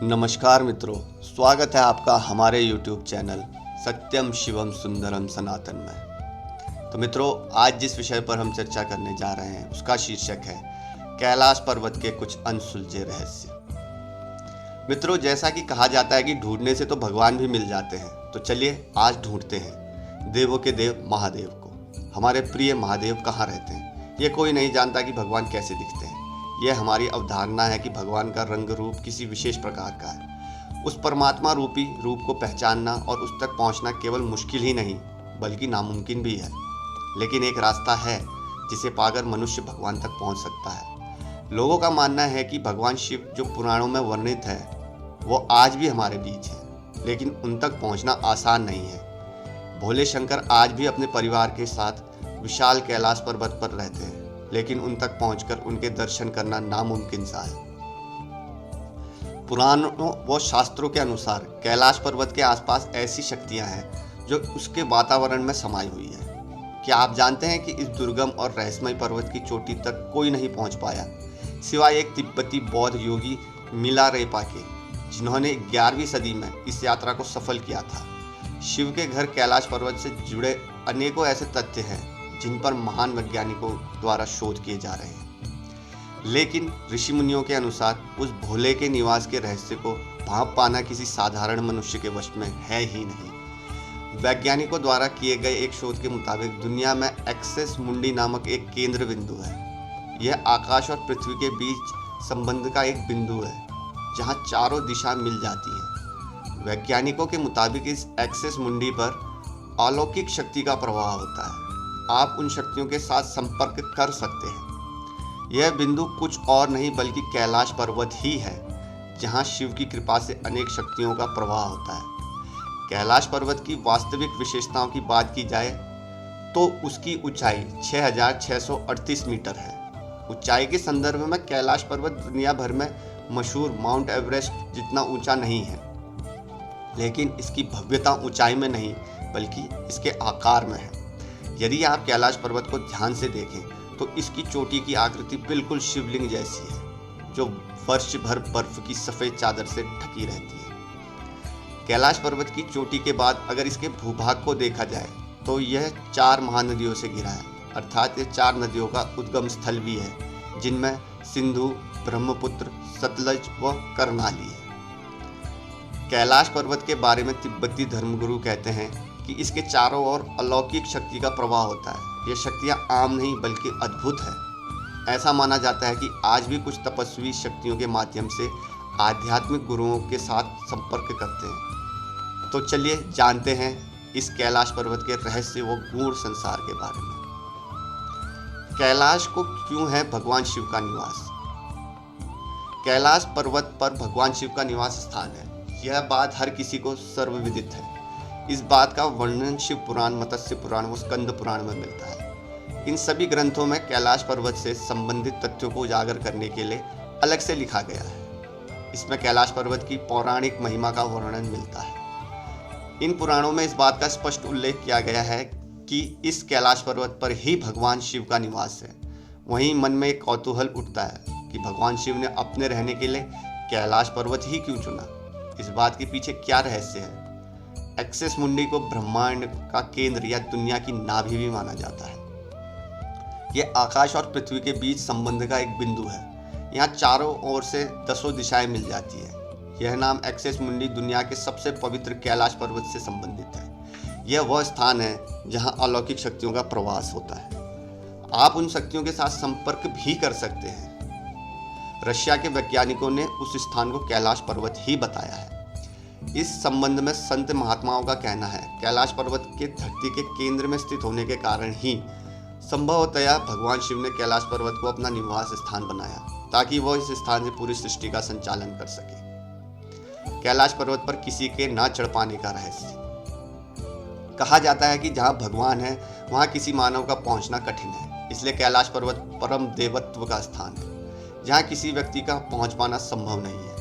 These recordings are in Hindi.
नमस्कार मित्रों, स्वागत है आपका हमारे YouTube चैनल सत्यम शिवम सुंदरम सनातन में। तो मित्रों, आज जिस विषय पर हम चर्चा करने जा रहे हैं उसका शीर्षक है कैलाश पर्वत के कुछ अनसुलझे रहस्य। मित्रों, जैसा कि कहा जाता है कि ढूंढने से तो भगवान भी मिल जाते हैं, तो चलिए आज ढूंढते हैं देवों के देव महादेव को। हमारे प्रिय महादेव कहाँ रहते हैं? ये कोई नहीं जानता कि भगवान कैसे दिखते हैं। यह हमारी अवधारणा है कि भगवान का रंग रूप किसी विशेष प्रकार का है। उस परमात्मा रूपी रूप को पहचानना और उस तक पहुंचना केवल मुश्किल ही नहीं बल्कि नामुमकिन भी है। लेकिन एक रास्ता है जिसे पाकर मनुष्य भगवान तक पहुंच सकता है। लोगों का मानना है कि भगवान शिव जो पुराणों में वर्णित है वो आज भी हमारे बीच है, लेकिन उन तक पहुंचना आसान नहीं है। भोले शंकर आज भी अपने परिवार के साथ विशाल कैलाश पर्वत पर रहते हैं, लेकिन उन तक पहुंचकर उनके दर्शन करना नामुमकिन सा है। पुराणों व शास्त्रों के अनुसार कैलाश पर्वत के आसपास ऐसी शक्तियां हैं जो उसके वातावरण में समाई हुई है। क्या आप जानते हैं कि इस दुर्गम और रहस्यमय पर्वत की चोटी तक कोई नहीं पहुंच पाया सिवाय एक तिब्बती बौद्ध योगी मिलारेपा के, जिन्होंने 11वीं सदी में इस यात्रा को सफल किया था। शिव के घर कैलाश पर्वत से जुड़े अनेकों ऐसे तथ्य हैं जिन पर महान वैज्ञानिकों द्वारा शोध किए जा रहे हैं, लेकिन ऋषि मुनियों के अनुसार उस भोले के निवास के रहस्य को भांप पाना किसी साधारण मनुष्य के वश में है ही नहीं। वैज्ञानिकों द्वारा किए गए एक शोध के मुताबिक दुनिया में एक्सेस मुंडी नामक एक केंद्र बिंदु है। यह आकाश और पृथ्वी के बीच संबंध का एक बिंदु है जहां चारों दिशा मिल जाती है। वैज्ञानिकों के मुताबिक इस एक्सेस मुंडी पर अलौकिक शक्ति का प्रभाव होता है। आप उन शक्तियों के साथ संपर्क कर सकते हैं। यह बिंदु कुछ और नहीं बल्कि कैलाश पर्वत ही है, जहां शिव की कृपा से अनेक शक्तियों का प्रवाह होता है। कैलाश पर्वत की वास्तविक विशेषताओं की बात की जाए तो उसकी ऊंचाई 6,638 मीटर है। ऊंचाई के संदर्भ में कैलाश पर्वत दुनिया भर में मशहूर माउंट एवरेस्ट जितना ऊंचा नहीं है, लेकिन इसकी भव्यता ऊंचाई में नहीं बल्कि इसके आकार में है। यदि आप कैलाश पर्वत को ध्यान से देखें तो इसकी चोटी की आकृति बिल्कुल शिवलिंग जैसी है, जो वर्ष भर बर्फ की सफेद चादर से ढकी रहती है। कैलाश पर्वत की चोटी के बाद अगर इसके भूभाग को देखा जाए तो यह 4 महानदियों से घिरा है, अर्थात ये 4 नदियों का उद्गम स्थल भी है, जिनमें सिंधु, ब्रह्मपुत्र, सतलज व करनाली है। कैलाश पर्वत के बारे में तिब्बती धर्मगुरु कहते हैं कि इसके चारों ओर अलौकिक शक्ति का प्रवाह होता है। ये शक्तियाँ आम नहीं बल्कि अद्भुत है। ऐसा माना जाता है कि आज भी कुछ तपस्वी शक्तियों के माध्यम से आध्यात्मिक गुरुओं के साथ संपर्क करते हैं। तो चलिए जानते हैं इस कैलाश पर्वत के रहस्य व गूढ़ संसार के बारे में। कैलाश को क्यों है भगवान शिव का निवास? कैलाश पर्वत पर भगवान शिव का निवास स्थान है, यह बात हर किसी को सर्वविदित है। इस बात का वर्णन शिव पुराण, मत्स्य पुराण व स्कंद पुराण में मिलता है। इन सभी ग्रंथों में कैलाश पर्वत से संबंधित तथ्यों को उजागर करने के लिए अलग से लिखा गया है। इसमें कैलाश पर्वत की पौराणिक महिमा का वर्णन मिलता है। इन पुराणों में इस बात का स्पष्ट उल्लेख किया गया है कि इस कैलाश पर्वत पर ही भगवान शिव का निवास है। वहीं मन में एक कौतूहल उठता है कि भगवान शिव ने अपने रहने के लिए कैलाश पर्वत ही क्यों चुना? इस बात के पीछे क्या रहस्य है? एक्सेस मुंडी को ब्रह्मांड का केंद्र या दुनिया की नाभि भी माना जाता है। यह आकाश और पृथ्वी के बीच संबंध का एक बिंदु है। यहाँ चारों ओर से 10 दिशाएं मिल जाती है। यह नाम एक्सेस मुंडी दुनिया के सबसे पवित्र कैलाश पर्वत से संबंधित है। यह वह स्थान है जहाँ अलौकिक शक्तियों का प्रवास होता है। आप उन शक्तियों के साथ संपर्क भी कर सकते हैं। रशिया के वैज्ञानिकों ने उस स्थान को कैलाश पर्वत ही बताया है। इस संबंध में संत महात्माओं का कहना है कैलाश पर्वत के धरती के केंद्र में स्थित होने के कारण ही संभवतया भगवान शिव ने कैलाश पर्वत को अपना निवास स्थान बनाया, ताकि वह इस स्थान से पूरी सृष्टि का संचालन कर सके। कैलाश पर्वत पर किसी के ना चढ़ पाने का रहस्य। कहा जाता है कि जहाँ भगवान है वहाँ किसी मानव का पहुँचना कठिन है, इसलिए कैलाश पर्वत परम देवत्व का स्थान है, जहाँ किसी व्यक्ति का पहुँच पाना संभव नहीं है।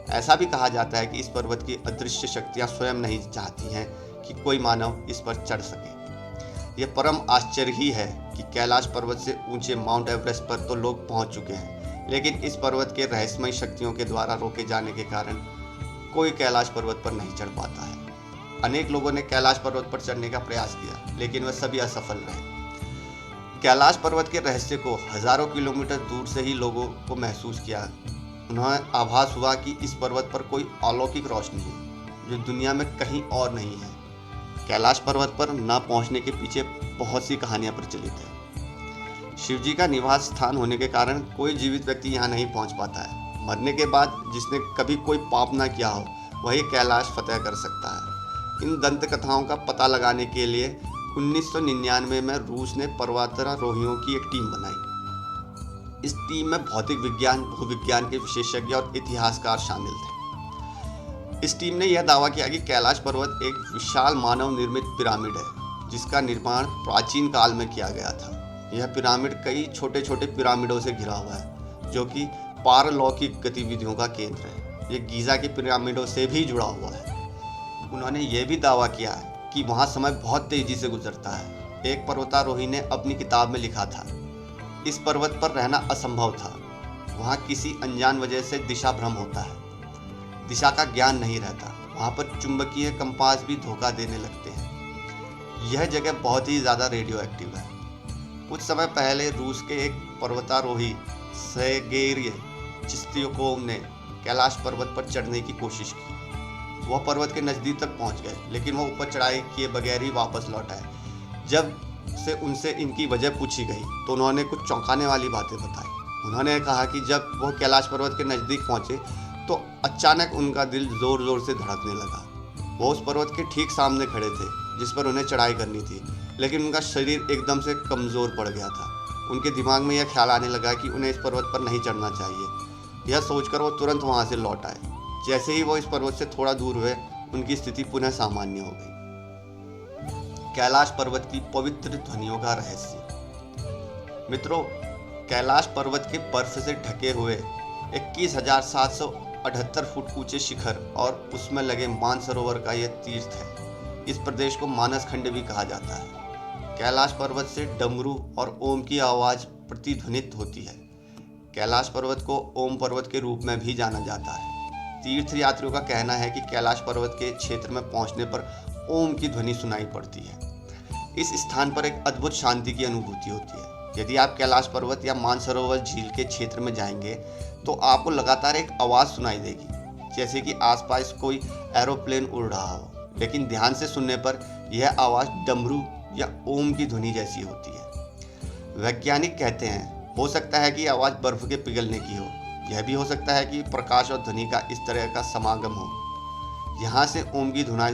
ऐसा भी कहा जाता है कि इस पर्वत की अदृश्य शक्तियां स्वयं नहीं चाहती हैं कि कोई मानव इस पर चढ़ सके। यह परम आश्चर्य ही है कि कैलाश पर्वत से ऊंचे माउंट एवरेस्ट पर तो लोग पहुंच चुके हैं, लेकिन इस पर्वत के रहस्यमय शक्तियों के द्वारा रोके जाने के कारण कोई कैलाश पर्वत पर नहीं चढ़ पाता है। अनेक लोगों ने कैलाश पर्वत पर चढ़ने का प्रयास किया, लेकिन वह सभी असफल रहे। कैलाश पर्वत के रहस्य को हजारों किलोमीटर दूर से ही लोगों को महसूस किया। उन्हें आभास हुआ कि इस पर्वत पर कोई अलौकिक रोशनी है जो दुनिया में कहीं और नहीं है। कैलाश पर्वत पर न पहुंचने के पीछे बहुत सी कहानियां प्रचलित है। शिवजी का निवास स्थान होने के कारण कोई जीवित व्यक्ति यहाँ नहीं पहुंच पाता है। मरने के बाद जिसने कभी कोई पाप ना किया हो वही कैलाश फतेह कर सकता है। इन दंत कथाओं का पता लगाने के लिए 1999 में रूस ने पर्वतारोहियों की एक टीम बनाई। इस टीम में भौतिक विज्ञान, भूविज्ञान के विशेषज्ञ और इतिहासकार शामिल थे। इस टीम ने यह दावा किया कि कैलाश पर्वत एक विशाल मानव निर्मित पिरामिड है जिसका निर्माण प्राचीन काल में किया गया था। यह पिरामिड कई छोटे छोटे पिरामिडों से घिरा हुआ है जो कि पारलौकिक गतिविधियों का केंद्र है। ये गीज़ा के पिरामिडों से भी जुड़ा हुआ है। उन्होंने यह भी दावा किया है कि वहाँ समय बहुत तेजी से गुजरता है। एक पर्वतारोही ने अपनी किताब में लिखा था, इस पर्वत पर रहना असंभव था। वहाँ किसी अनजान वजह से दिशा भ्रम होता है, दिशा का ज्ञान नहीं रहता। वहाँ पर चुंबकीय कंपास भी धोखा देने लगते हैं। यह जगह बहुत ही ज़्यादा रेडियो एक्टिव है। कुछ समय पहले रूस के एक पर्वतारोही सेर्गेई चिस्त्याकोव ने कैलाश पर्वत पर चढ़ने की कोशिश की। वह पर्वत के नज़दीक तक पहुंच गए, लेकिन वह ऊपर चढ़ाई किए बगैर ही वापस लौट आए। जब से उनसे इनकी वजह पूछी गई तो उन्होंने कुछ चौंकाने वाली बातें बताई। उन्होंने कहा कि जब वह कैलाश पर्वत के नज़दीक पहुंचे तो अचानक उनका दिल ज़ोर ज़ोर से धड़कने लगा। वो उस पर्वत के ठीक सामने खड़े थे जिस पर उन्हें चढ़ाई करनी थी, लेकिन उनका शरीर एकदम से कमज़ोर पड़ गया था। उनके दिमाग में यह ख्याल आने लगा कि उन्हें इस पर्वत पर नहीं चढ़ना चाहिए। यह सोचकर वो तुरंत वहाँ से लौट आए। जैसे ही वो इस पर्वत से थोड़ा दूर हुए, उनकी स्थिति पुनः सामान्य हो गई। कैलाश पर्वत की पवित्र ध्वनियों का रहस्य। मित्रों, कैलाश पर्वत के बर्फ से ढके हुए 21,778 फुट ऊंचे शिखर और उसमें लगे मानसरोवर का यह तीर्थ है। इस प्रदेश को मानस खंड भी कहा जाता है। कैलाश पर्वत से डमरू और ओम की आवाज़ प्रतिध्वनित होती है। कैलाश पर्वत को ओम पर्वत के रूप में भी जाना जाता है। तीर्थ यात्रियों का कहना है कि कैलाश पर्वत के क्षेत्र में पहुंचने पर ओम की ध्वनि सुनाई पड़ती है। इस स्थान पर एक अद्भुत शांति की अनुभूति होती है। यदि आप कैलाश पर्वत या मानसरोवर झील के क्षेत्र में जाएंगे तो आपको लगातार एक आवाज़ सुनाई देगी, जैसे कि आसपास कोई एरोप्लेन उड़ रहा हो। लेकिन ध्यान से सुनने पर यह आवाज़ डमरू या ओम की ध्वनि जैसी होती है। वैज्ञानिक कहते हैं हो सकता है कि आवाज़ बर्फ के पिघलने की हो। यह भी हो सकता है कि प्रकाश और ध्वनि का इस तरह का समागम हो। यहाँ से ओम की धुनाई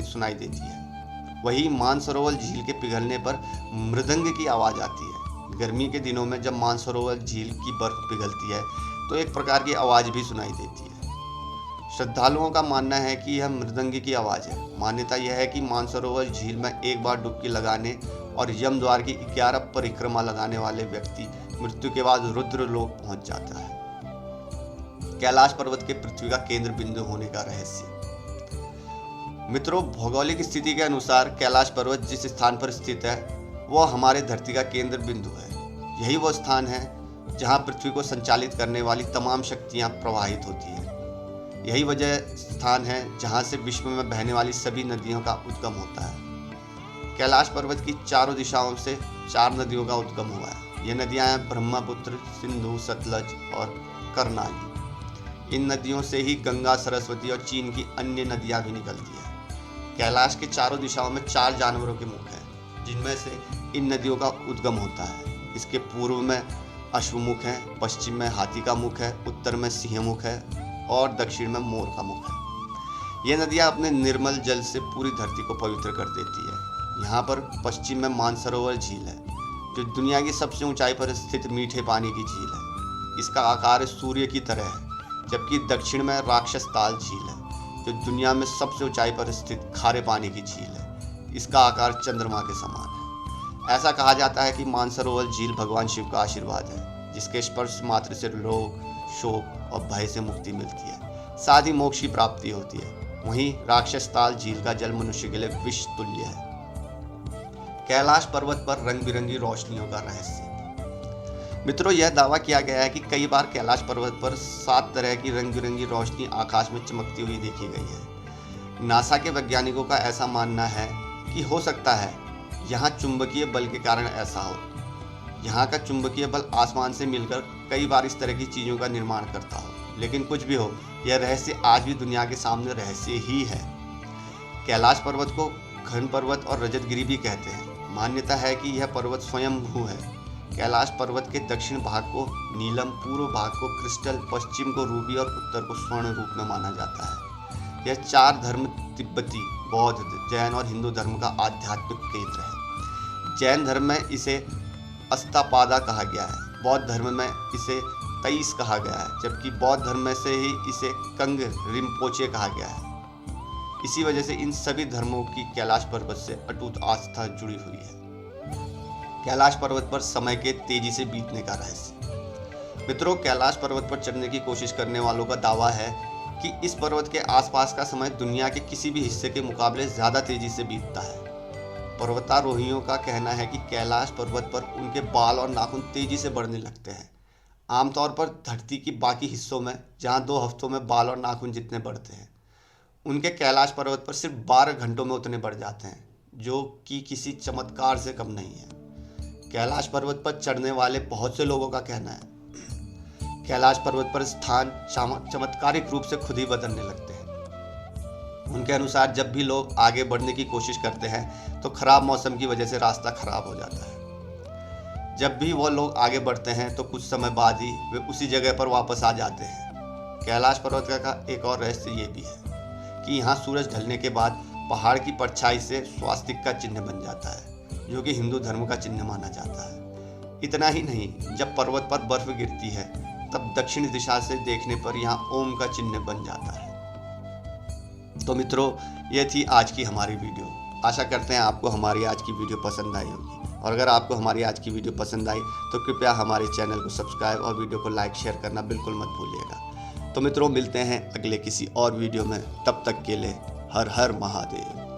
सुनाई देती है। वही मानसरोवर झील के पिघलने पर मृदंग की आवाज़ आती है। गर्मी के दिनों में जब मानसरोवर झील की बर्फ पिघलती है तो एक प्रकार की आवाज़ भी सुनाई देती है। श्रद्धालुओं का मानना है कि यह मृदंग की आवाज़ है। मान्यता यह है कि मानसरोवर झील में एक बार डुबकी लगाने और यम द्वार की 11 परिक्रमा लगाने वाले व्यक्ति मृत्यु के बाद रुद्र लोक पहुंच जाता है। कैलाश पर्वत के पृथ्वी का केंद्र बिंदु होने का रहस्य। मित्रों, भौगोलिक स्थिति के अनुसार कैलाश पर्वत जिस स्थान पर स्थित है वह हमारे धरती का केंद्र बिंदु है। यही वो स्थान है जहां पृथ्वी को संचालित करने वाली तमाम शक्तियां प्रवाहित होती हैं। यही वजह स्थान है जहां से विश्व में बहने वाली सभी नदियों का उद्गम होता है। कैलाश पर्वत की चारों दिशाओं से 4 नदियों का उद्गम हुआ है। ये नदियां हैं ब्रह्मपुत्र, सिंधु, सतलज और करनाली। इन नदियों से ही गंगा, सरस्वती और चीन की अन्य नदियां भी निकलती हैं। कैलाश के चारों दिशाओं में 4 जानवरों के मुख हैं, जिनमें से इन नदियों का उद्गम होता है। इसके पूर्व में अश्वमुख है, पश्चिम में हाथी का मुख है, उत्तर में सिंह मुख है और दक्षिण में मोर का मुख है। ये नदियाँ अपने निर्मल जल से पूरी धरती को पवित्र कर देती है। यहाँ पर पश्चिम में मानसरोवर झील है, जो दुनिया की सबसे ऊंचाई पर स्थित मीठे पानी की झील है। इसका आकार सूर्य की तरह है। जबकि दक्षिण में राक्षस ताल झील है, जो दुनिया में सबसे ऊंचाई पर स्थित खारे पानी की झील है। इसका आकार चंद्रमा के समान है। ऐसा कहा जाता है कि मानसरोवर झील भगवान शिव का आशीर्वाद है, जिसके स्पर्श मात्र से रोग, शोक और भय से मुक्ति मिलती है, साथ ही मोक्ष की प्राप्ति होती है। वहीं राक्षस ताल झील का जल मनुष्य के लिए विष तुल्य है। कैलाश पर्वत पर रंग बिरंगी रोशनियों का रहस्य। मित्रों, यह दावा किया गया है कि कई बार कैलाश पर्वत पर 7 तरह की रंग बिरंगी रोशनी आकाश में चमकती हुई देखी गई है। नासा के वैज्ञानिकों का ऐसा मानना है कि हो सकता है यहाँ चुंबकीय बल के कारण ऐसा हो। यहाँ का चुंबकीय बल आसमान से मिलकर कई बार इस तरह की चीज़ों का निर्माण करता हो। लेकिन कुछ भी हो, यह रहस्य आज भी दुनिया के सामने रहस्य ही है। कैलाश पर्वत को घन पर्वत और रजतगिरी भी कहते हैं। मान्यता है कि यह पर्वत स्वयंभू है। कैलाश पर्वत के दक्षिण भाग को नीलम, पूर्व भाग को क्रिस्टल, पश्चिम को रूबी और उत्तर को स्वर्ण रूप में माना जाता है। यह 4 धर्म तिब्बती, बौद्ध, जैन और हिंदू धर्म का आध्यात्मिक केंद्र है। जैन धर्म में इसे अस्तापादा कहा गया है, बौद्ध धर्म में इसे तेईस कहा गया है, जबकि बौद्ध धर्म में से ही इसे कंग रिम्पोचे कहा गया है। इसी वजह से इन सभी धर्मों की कैलाश पर्वत से अटूट आस्था जुड़ी हुई है। कैलाश पर्वत पर समय के तेजी से बीतने का रहस्य। मित्रों, कैलाश पर्वत पर चढ़ने की कोशिश करने वालों का दावा है कि इस पर्वत के आसपास का समय दुनिया के किसी भी हिस्से के मुकाबले ज़्यादा तेजी से बीतता है। पर्वतारोहियों का कहना है कि कैलाश पर्वत पर उनके बाल और नाखून तेजी से बढ़ने लगते हैं। आमतौर पर धरती की बाकी हिस्सों में जहां 2 हफ्तों में बाल और नाखून जितने बढ़ते हैं, उनके कैलाश पर्वत पर सिर्फ 12 घंटों में उतने बढ़ जाते हैं, जो कि किसी चमत्कार से कम नहीं है। कैलाश पर्वत पर चढ़ने वाले बहुत से लोगों का कहना है कैलाश पर्वत पर स्थान चमत्कारिक रूप से खुद ही बदलने लगते हैं। उनके अनुसार जब भी लोग आगे बढ़ने की कोशिश करते हैं तो खराब मौसम की वजह से रास्ता खराब हो जाता है। जब भी वो लोग आगे बढ़ते हैं तो कुछ समय बाद ही वे उसी जगह पर वापस आ जाते हैं। कैलाश पर्वत का एक और रहस्य ये भी है कि यहाँ सूरज ढलने के बाद पहाड़ की परछाई से स्वास्तिक का चिन्ह बन जाता है, जो कि हिंदू धर्म का चिन्ह माना जाता है। इतना ही नहीं, जब पर्वत पर बर्फ गिरती है तब दक्षिण दिशा से देखने पर यहाँ ओम का चिन्ह बन जाता है। तो मित्रों, यह थी आज की हमारी वीडियो। आशा करते हैं आपको हमारी आज की वीडियो पसंद आई होगी, और अगर आपको हमारी आज की वीडियो पसंद आई तो कृपया हमारे चैनल को सब्सक्राइब और वीडियो को लाइक शेयर करना बिल्कुल मत भूलिएगा। तो मित्रों, मिलते हैं अगले किसी और वीडियो में। तब तक के लिए हर हर महादेव।